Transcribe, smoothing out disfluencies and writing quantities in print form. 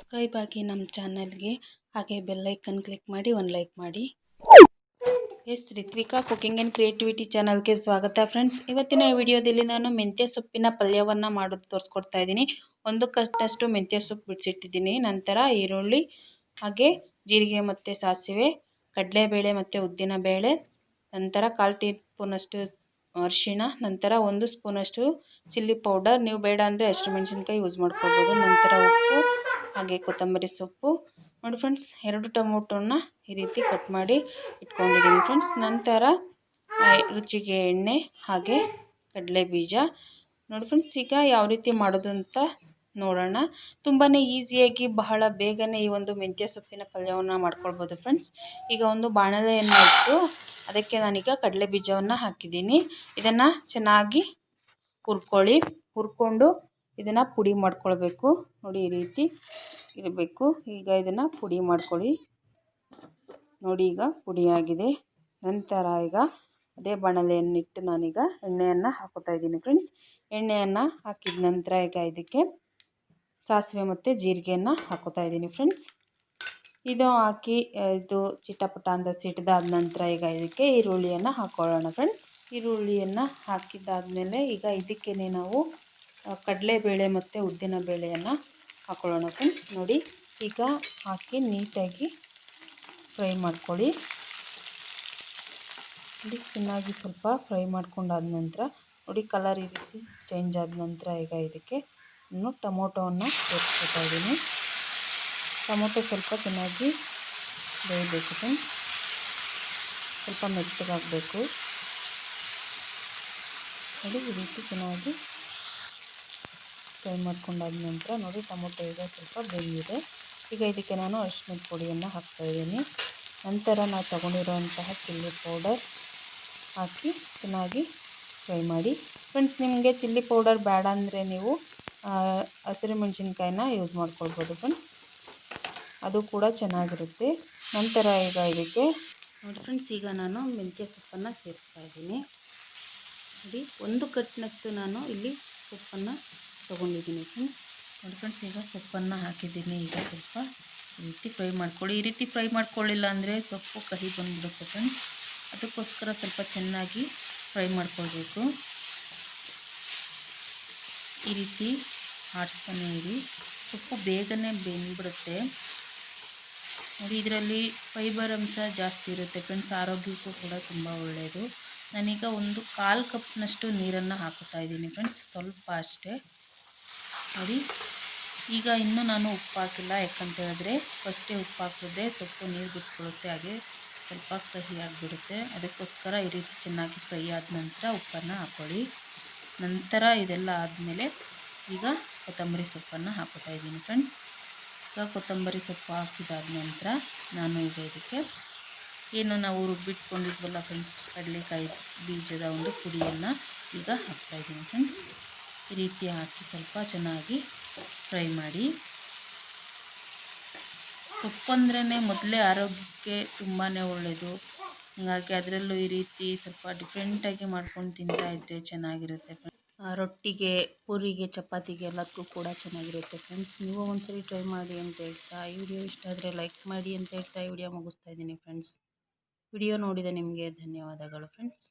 Subscribe ಆಗಿ ನಮ್ಮ ಚಾನಲ್ಗೆ, ಹಾಗೆ ಬೆಲ್ ಐಕನ್ ಕ್ಲಿಕ್ ಮಾಡಿ ಒಂದು ಲೈಕ್ ಮಾಡಿ. SRitwika ಕುಕಿಂಗ್ ಆ್ಯಂಡ್ ಕ್ರಿಯೇಟಿವಿಟಿ ಚಾನಲ್ಗೆ ಸ್ವಾಗತ ಫ್ರೆಂಡ್ಸ್. ಇವತ್ತಿನ ವಿಡಿಯೋದಲ್ಲಿ ನಾನು ಮೆಂತ್ಯ ಸೊಪ್ಪಿನ ಪಲ್ಯವನ್ನು ಮಾಡೋದು ತೋರಿಸ್ಕೊಡ್ತಾ ಇದ್ದೀನಿ. ಒಂದು ಕಟ್ಟಷ್ಟು ಮೆಂತ್ಯ ಸೊಪ್ಪು ಬಿಡಿಸಿಟ್ಟಿದ್ದೀನಿ. ನಂತರ ಈರುಳ್ಳಿ, ಹಾಗೆ ಜೀರಿಗೆ ಮತ್ತು ಸಾಸಿವೆ, ಕಡಲೆಬೇಳೆ ಮತ್ತು ಉದ್ದಿನಬೇಳೆ, ನಂತರ 1/4 ಟೀ ಸ್ಪೂನಷ್ಟು ಅರಿಶಿಣ, ನಂತರ 1 ಸ್ಪೂನಷ್ಟು ಚಿಲ್ಲಿ ಪೌಡರ್. ನೀವು ಬೇಡ ಅಂದರೆ ಹಸಿಮೆಣಸಿನ್ಕಾಯಿ ಯೂಸ್ ಮಾಡ್ಕೊಳ್ಬೋದು. ನಂತರ ಉಪ್ಪು, ಹಾಗೆ ಕೊತ್ತಂಬರಿ ಸೊಪ್ಪು. ನೋಡಿ ಫ್ರೆಂಡ್ಸ್, 2 ಟೊಮೊಟೊನ ಈ ರೀತಿ ಕಟ್ ಮಾಡಿ ಇಟ್ಕೊಂಡಿದ್ದೀನಿ ಫ್ರೆಂಡ್ಸ್. ನಂತರ ರುಚಿಗೆ ಎಣ್ಣೆ, ಹಾಗೆ ಕಡಲೆ ಬೀಜ. ನೋಡಿ ಫ್ರೆಂಡ್ಸ್, ಈಗ ಯಾವ ರೀತಿ ಮಾಡೋದು ಅಂತ ನೋಡೋಣ. ತುಂಬಾ ಈಸಿಯಾಗಿ ಬಹಳ ಬೇಗನೆ ಈ ಒಂದು ಮೆಂತ್ಯ ಸೊಪ್ಪಿನ ಪಲ್ಯವನ್ನು ಮಾಡ್ಕೊಳ್ಬೋದು ಫ್ರೆಂಡ್ಸ್. ಈಗ ಒಂದು ಬಾಣಲೆಯನ್ನು ಇಟ್ಟು ಅದಕ್ಕೆ ನಾನೀಗ ಕಡಲೆ ಬೀಜವನ್ನು ಹಾಕಿದ್ದೀನಿ. ಇದನ್ನು ಚೆನ್ನಾಗಿ ಹುರ್ಕೊಳ್ಳಿ. ಹುರ್ಕೊಂಡು ಇದನ್ನು ಪುಡಿ ಮಾಡ್ಕೊಳ್ಬೇಕು. ನೋಡಿ, ಈ ರೀತಿ ಇರಬೇಕು. ಈಗ ಇದನ್ನು ಪುಡಿ ಮಾಡ್ಕೊಳ್ಳಿ. ನೋಡಿ, ಈಗ ಪುಡಿಯಾಗಿದೆ. ನಂತರ ಈಗ ಅದೇ ಬಾಣಲೆಯನ್ನಿಟ್ಟು ನಾನೀಗ ಎಣ್ಣೆಯನ್ನು ಹಾಕೋತಾ ಇದ್ದೀನಿ ಫ್ರೆಂಡ್ಸ್. ಎಣ್ಣೆಯನ್ನು ಹಾಕಿದ ನಂತರ ಈಗ ಇದಕ್ಕೆ ಸಾಸಿವೆ ಮತ್ತು ಜೀರಿಗೆಯನ್ನು ಹಾಕೋತಾ ಇದ್ದೀನಿ ಫ್ರೆಂಡ್ಸ್. ಇದು ಹಾಕಿ ಇದು ಚಿಟಪಟ ಅಂತ ಸಿಟ್ಟಿದಾದ ನಂತರ ಈಗ ಇದಕ್ಕೆ ಈರುಳ್ಳಿಯನ್ನು ಹಾಕೊಳ್ಳೋಣ ಫ್ರೆಂಡ್ಸ್. ಈರುಳ್ಳಿಯನ್ನು ಹಾಕಿದ್ದಾದಮೇಲೆ ಈಗ ಇದಕ್ಕೆ ನಾವು ಕಡಲೆಬೇಳೆ ಮತ್ತು ಉದ್ದಿನ ಬೇಳೆಯನ್ನು ಹಾಕೊಳ್ಳೋಣ ಫ್ರೆಂಡ್ಸ್. ನೋಡಿ, ಈಗ ಹಾಕಿ ನೀಟಾಗಿ ಫ್ರೈ ಮಾಡ್ಕೊಳ್ಳಿ. ನೋಡಿ, ಚೆನ್ನಾಗಿ ಸ್ವಲ್ಪ ಫ್ರೈ ಮಾಡ್ಕೊಂಡಾದ ನಂತರ ನೋಡಿ ಕಲರ್ ಈ ರೀತಿ ಚೇಂಜ್ ಆದ ನಂತರ ಈಗ ಇದಕ್ಕೆ ನಾನು ಟೊಮೊಟೊವನ್ನು ಸೇರಿಸ್ಕೊತಾ ಇದ್ದೀನಿ. ಟೊಮೊಟೊ ಸ್ವಲ್ಪ ಚೆನ್ನಾಗಿ ಬೇಯಬೇಕು ಫ್ರೆಂಡ್ಸ್. ಸ್ವಲ್ಪ ಮೆತ್ತಗಾಗಬೇಕು. ನೋಡಿ, ಈ ರೀತಿ ಚೆನ್ನಾಗಿ ಫ್ರೈ ಮಾಡ್ಕೊಂಡಾದ ನಂತರ ನೋಡಿ ಟೊಮೊಟೊ ಈಗ ಸ್ವಲ್ಪ ಬೆಂದಿದೆ. ಈಗ ಇದಕ್ಕೆ ನಾನು ಅರಿಶಿಣದ ಪುಡಿಯನ್ನು ಹಾಕ್ತಾಯಿದ್ದೀನಿ. ನಂತರ ನಾವು ತಗೊಂಡಿರೋಂತಹ ಚಿಲ್ಲಿ ಪೌಡರ್ ಹಾಕಿ ಚೆನ್ನಾಗಿ ಫ್ರೈ ಮಾಡಿ ಫ್ರೆಂಡ್ಸ್. ನಿಮಗೆ ಚಿಲ್ಲಿ ಪೌಡರ್ ಬೇಡ ಅಂದರೆ ನೀವು ಹಸಿರು ಮೆಣಸಿನ್ಕಾಯಿನ ಯೂಸ್ ಮಾಡ್ಕೊಳ್ಬೋದು ಫ್ರೆಂಡ್ಸ್, ಅದು ಕೂಡ ಚೆನ್ನಾಗಿರುತ್ತೆ. ನಂತರ ಈಗ ಇದಕ್ಕೆ ನೋಡಿ ಫ್ರೆಂಡ್ಸ್, ಈಗ ನಾನು ಮೆಂತ್ಯ ಸೊಪ್ಪನ್ನು ಸೇರಿಸ್ತಾ ಇದ್ದೀನಿ. ನೋಡಿ, 1 ಕಟ್ನಷ್ಟು ನಾನು ಇಲ್ಲಿ ಸೊಪ್ಪನ್ನು ತೊಗೊಂಡಿದ್ದೀನಿ ಫ್ರೆಂಡ್ಸ್. ನೋಡಿ ಫ್ರೆಂಡ್ಸ್, ಈಗ ಸೊಪ್ಪನ್ನು ಹಾಕಿದ್ದೀನಿ. ಈಗ ಸ್ವಲ್ಪ ಈ ರೀತಿ ಫ್ರೈ ಮಾಡ್ಕೊಳ್ಳಿ. ಈ ರೀತಿ ಫ್ರೈ ಮಾಡ್ಕೊಳ್ಳಿಲ್ಲ ಅಂದರೆ ಸೊಪ್ಪು ಕಹಿ ಬಂದುಬಿಡುತ್ತೆ ಫ್ರೆಂಡ್ಸ್. ಅದಕ್ಕೋಸ್ಕರ ಸ್ವಲ್ಪ ಚೆನ್ನಾಗಿ ಫ್ರೈ ಮಾಡ್ಕೊಳ್ಬೇಕು. ಈ ರೀತಿ ಆಡಿಸ್ತಾನೆ ಇರಿ. ಸೊಪ್ಪು ಬೇಗನೆ ಬೆಂದ್ಬಿಡುತ್ತೆ. ನೋಡಿ, ಇದರಲ್ಲಿ ಫೈಬರ್ ಅಂಶ ಜಾಸ್ತಿ ಇರುತ್ತೆ ಫ್ರೆಂಡ್ಸ್. ಆರೋಗ್ಯಕ್ಕೂ ಕೂಡ ತುಂಬ ಒಳ್ಳೆಯದು. ನಾನೀಗ 1/4 ಕಪ್ನಷ್ಟು ನೀರನ್ನು ಹಾಕುತ್ತಾ ಇದ್ದೀನಿ ಫ್ರೆಂಡ್ಸ್, ಸ್ವಲ್ಪ ಅಷ್ಟೇ. ನೋಡಿ, ಈಗ ಇನ್ನೂ ನಾನು ಉಪ್ಪು ಹಾಕಿಲ್ಲ. ಯಾಕಂತ ಹೇಳಿದ್ರೆ ಫಸ್ಟೇ ಉಪ್ಪು ಹಾಕಿದ್ರೆ ಸೊಪ್ಪು ನೀರು ಬಿಟ್ಕೊಳ್ಳುತ್ತೆ, ಹಾಗೆ ಸ್ವಲ್ಪ ಕಹಿ ಆಗಿಬಿಡುತ್ತೆ. ಅದಕ್ಕೋಸ್ಕರ ಈ ರೀತಿ ಚೆನ್ನಾಗಿ ಫ್ರೈ ಆದ ನಂತರ ಉಪ್ಪನ್ನು ಹಾಕ್ಕೊಳ್ಳಿ. ನಂತರ ಇದೆಲ್ಲ ಆದಮೇಲೆ ಈಗ ಕೊತ್ತಂಬರಿ ಸೊಪ್ಪನ್ನು ಹಾಕೋತಾ ಇದ್ದೀನಿ ಫ್ರೆಂಡ್ಸ್. ಈಗ ಕೊತ್ತಂಬರಿ ಸೊಪ್ಪು ಹಾಕಿದಾದ ನಂತರ ನಾನು ಈಗ ಇದಕ್ಕೆ ಏನು ನಾವು ರುಬ್ಬಿಟ್ಕೊಂಡಿದ್ವಲ್ಲ ಫ್ರೆಂಡ್ಸ್, ಕಡಲೆಕಾಯಿ ಬೀಜದ ಒಂದು ಪುಡಿಯನ್ನು ಈಗ ಹಾಕ್ತಾಯಿದ್ದೀನಿ ಫ್ರೆಂಡ್ಸ್. ಈ ರೀತಿ ಹಾಕಿ ಸ್ವಲ್ಪ ಚೆನ್ನಾಗಿ ಫ್ರೈ ಮಾಡಿ. ಸೊಪ್ಪಂದ್ರೇ ಮೊದಲೇ ಆರೋಗ್ಯಕ್ಕೆ ತುಂಬಾ ಒಳ್ಳೆಯದು. ಹಾಗಾಗಿ ಅದರಲ್ಲೂ ಈ ರೀತಿ ಸ್ವಲ್ಪ ಡಿಫ್ರೆಂಟಾಗಿ ಮಾಡ್ಕೊಂಡು ತಿಂತಾಯಿದ್ರೆ ಚೆನ್ನಾಗಿರುತ್ತೆ ಫ್ರೆಂಡ್ಸ್. ರೊಟ್ಟಿಗೆ, ಪೂರಿಗೆ, ಚಪಾತಿಗೆ ಎಲ್ಲದಕ್ಕೂ ಕೂಡ ಚೆನ್ನಾಗಿರುತ್ತೆ ಫ್ರೆಂಡ್ಸ್. ನೀವು ಒಂದ್ಸರಿ ಟ್ರೈ ಮಾಡಿ ಅಂತ ಹೇಳ್ತಾ, ಈ ವಿಡಿಯೋ ಇಷ್ಟ ಆದರೆ ಲೈಕ್ ಮಾಡಿ ಅಂತ ಹೇಳ್ತಾ ಈ ವಿಡಿಯೋ ಮುಗಿಸ್ತಾ ಇದ್ದೀನಿ ಫ್ರೆಂಡ್ಸ್. ವಿಡಿಯೋ ನೋಡಿದ ನಿಮಗೆ ಧನ್ಯವಾದಗಳು ಫ್ರೆಂಡ್ಸ್.